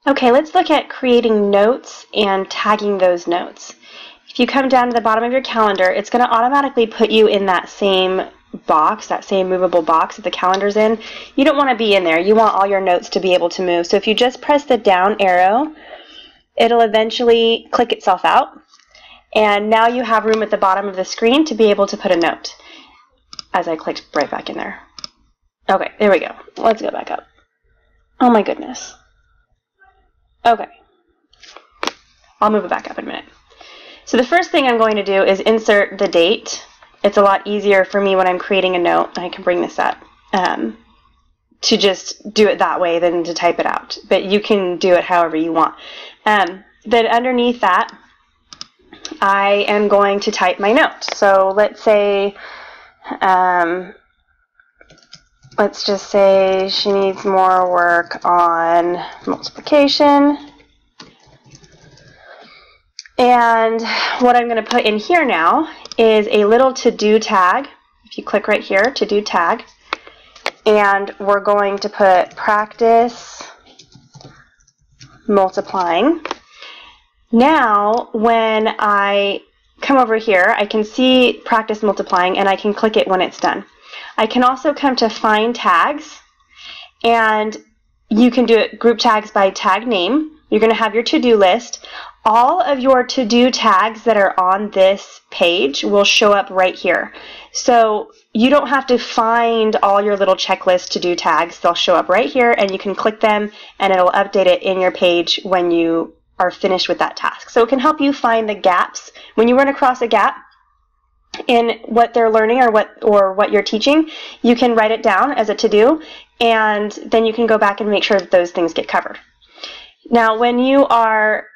Okay, let's look at creating notes and tagging those notes. If you come down to the bottom of your calendar, it's going to automatically put you in that same box, that same movable box that the calendar's in. You don't want to be in there. You want all your notes to be able to move. So if you just press the down arrow, it'll eventually click itself out. And now you have room at the bottom of the screen to be able to put a note, as I clicked right back in there. Okay, there we go. Let's go back up. Oh my goodness. Okay. I'll move it back up in a minute. So the first thing I'm going to do is insert the date. It's a lot easier for me when I'm creating a note. I can bring this up to just do it that way than to type it out. But you can do it however you want. Then underneath that, I am going to type my note. So let's say, let's just say she needs more work on multiplication. And what I'm going to put in here now is a little to-do tag. If you click right here, to-do tag, and we're going to put practice multiplying. Now, when I come over here, I can see practice multiplying, and I can click it when it's done. I can also come to find tags, and you can do it group tags by tag name. You're going to have your to-do list. All of your to-do tags that are on this page will show up right here. So you don't have to find all your little checklist to-do tags. They'll show up right here, and you can click them, and it'll update it in your page when you are finished with that task. So it can help you find the gaps. When you run across a gap in what they're learning or what you're teaching, you can write it down as a to-do, and then you can go back and make sure that those things get covered. Now, when you are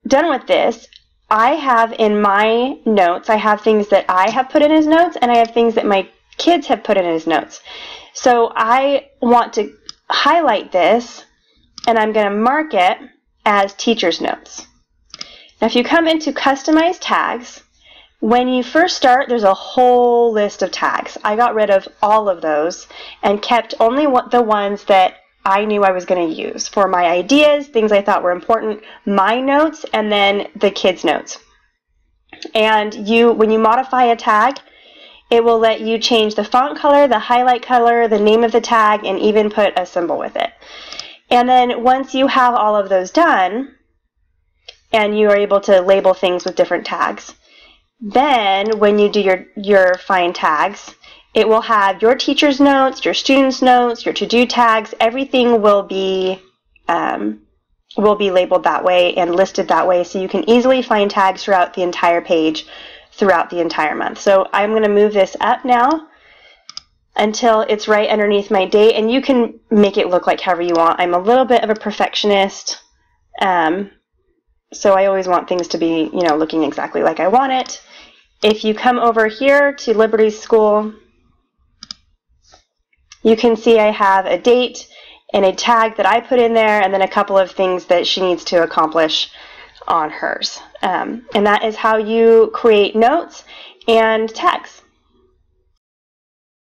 done with this, I have in my notes, I have things that I have put in as notes, and I have things that my kids have put in as notes. So I want to highlight this, and I'm going to mark it as teacher's notes. Now, if you come into customize tags, when you first start, there's a whole list of tags. I got rid of all of those and kept only the ones that I knew I was going to use for my ideas, things I thought were important, my notes, and then the kids' notes. And when you modify a tag, it will let you change the font color, the highlight color, the name of the tag, and even put a symbol with it. And then once you have all of those done, and you are able to label things with different tags, then when you do your find tags, it will have your teacher's notes, your students' notes, your to-do tags. Everything will be labeled that way and listed that way, so you can easily find tags throughout the entire page, throughout the entire month. So I'm going to move this up now until it's right underneath my date, and you can make it look like however you want. I'm a little bit of a perfectionist, so I always want things to be, looking exactly like I want it. If you come over here to Liberty School, you can see I have a date and a tag that I put in there, and then a couple of things that she needs to accomplish on hers. And that is how you create notes and tags.